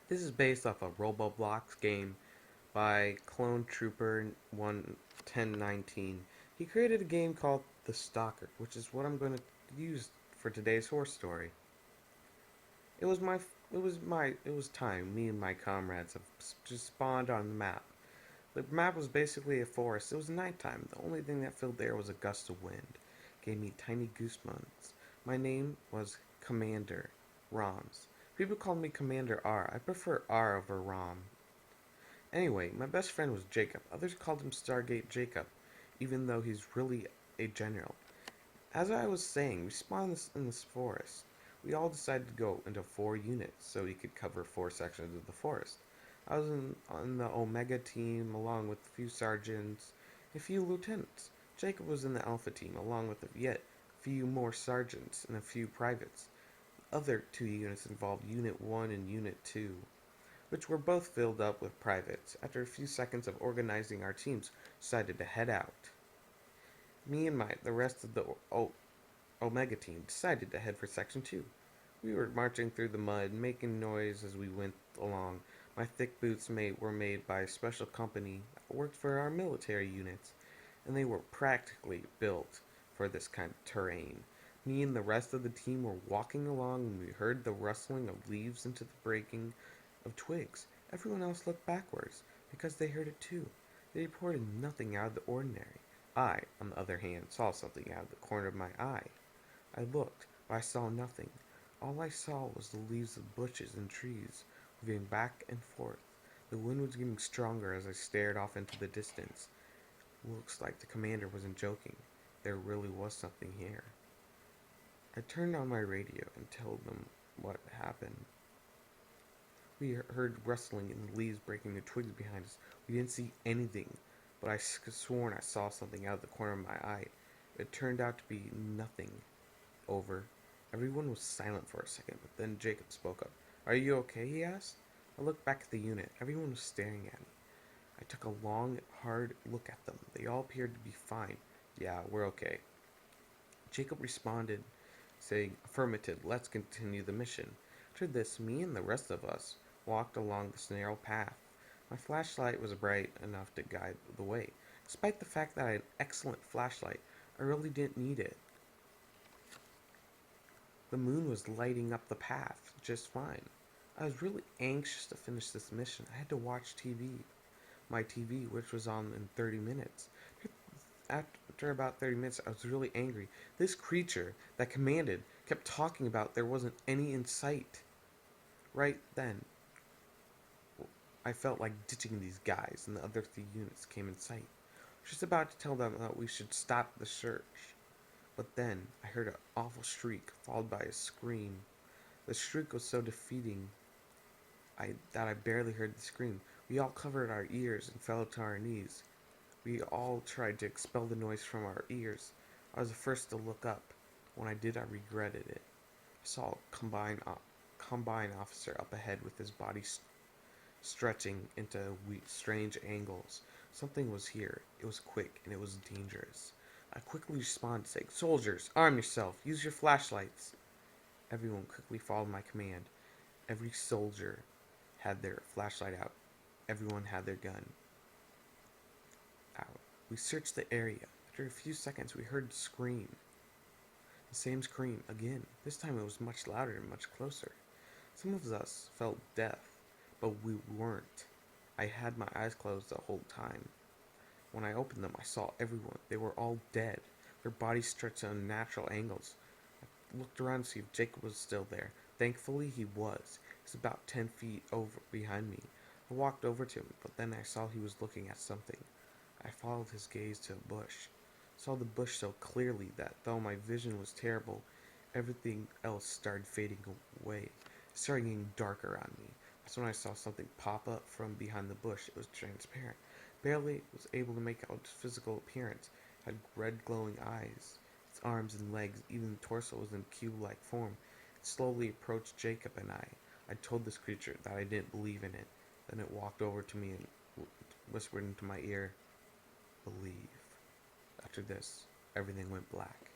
This is based off a Roblox game by Clone Trooper 1019. He created a game called The Stalker, which is what I'm going to use for today's horror story. It was my it was time. Me and my comrades have just spawned on the map. The map was basically a forest. It was nighttime. The only thing that filled the air was a gust of wind. Gave me tiny goosebumps. My name was Commander Roms. People called me Commander R. I prefer R over Rom. Anyway, my best friend was Jacob. Others called him Stargate Jacob, even though he's really a general. As I was saying, we spawned in this forest. We all decided to go into 4 units so we could cover 4 sections of the forest. I was on the Omega team along with a few sergeants and a few lieutenants. Jacob was in the Alpha team along with yet a few more sergeants and a few privates. The other 2 units involved Unit 1 and Unit 2, which were both filled up with privates. After a few seconds of organizing our teams, decided to head out. Me and the rest of the Omega team decided to head for Section 2. We were marching through the mud, making noise as we went along. My thick boots were made by a special company that worked for our military units, and they were practically built for this kind of terrain. Me and the rest of the team were walking along when we heard the rustling of leaves into the breaking of twigs. Everyone else looked backwards because they heard it too. They reported nothing out of the ordinary. I, on the other hand, saw something out of the corner of my eye. I looked, but I saw nothing. All I saw was the leaves of bushes and trees moving back and forth. The wind was getting stronger as I stared off into the distance. Looks like the commander wasn't joking. There really was something here. I turned on my radio and told them what happened. We heard rustling and the leaves breaking the twigs behind us. We didn't see anything, but I sworn I saw something out of the corner of my eye. It turned out to be nothing. Over. Everyone was silent for a second, but then Jacob spoke up. Are you okay? He asked. I looked back at the unit. Everyone was staring at me. I took a long, hard look at them. They all appeared to be fine. Yeah, we're okay. Jacob responded, saying, Affirmative, let's continue the mission. After this, me and the rest of us walked along this narrow path. My flashlight was bright enough to guide the way. Despite the fact that I had an excellent flashlight, I really didn't need it. The moon was lighting up the path just fine. I was really anxious to finish this mission. I had to watch TV. My TV, which was on in 30 minutes. After about 30 minutes, I was really angry. This creature that commanded kept talking about there wasn't any in sight. Right then, I felt like ditching these guys, and the other 3 units came in sight. I was just about to tell them that we should stop the search. But then I heard an awful shriek, followed by a scream. The shriek was so defeating that I barely heard the scream. We all covered our ears and fell to our knees. We all tried to expel the noise from our ears. I was the first to look up. When I did, I regretted it. I saw a combine officer up ahead with his body stretching into strange angles. Something was here. It was quick and it was dangerous. I quickly responded, saying, Soldiers, arm yourself. Use your flashlights. Everyone quickly followed my command. Every soldier had their flashlight out. Everyone had their gun out. We searched the area. After a few seconds, we heard a scream. The same scream again. This time it was much louder and much closer. Some of us felt death, but we weren't. I had my eyes closed the whole time. When I opened them, I saw everyone. They were all dead. Their bodies stretched at unnatural angles. I looked around to see if Jacob was still there. Thankfully, he was. He was about 10 feet over behind me. I walked over to him, but then I saw he was looking at something. I followed his gaze to a bush. I saw the bush so clearly that though my vision was terrible, everything else started fading away. It started getting darker on me. That's when I saw something pop up from behind the bush. It was transparent. Barely was able to make out its physical appearance. It had red glowing eyes. Its arms and legs, even the torso was in cube-like form. It slowly approached Jacob and I. I told this creature that I didn't believe in it. Then it walked over to me and whispered into my ear, Believe. After this, everything went black.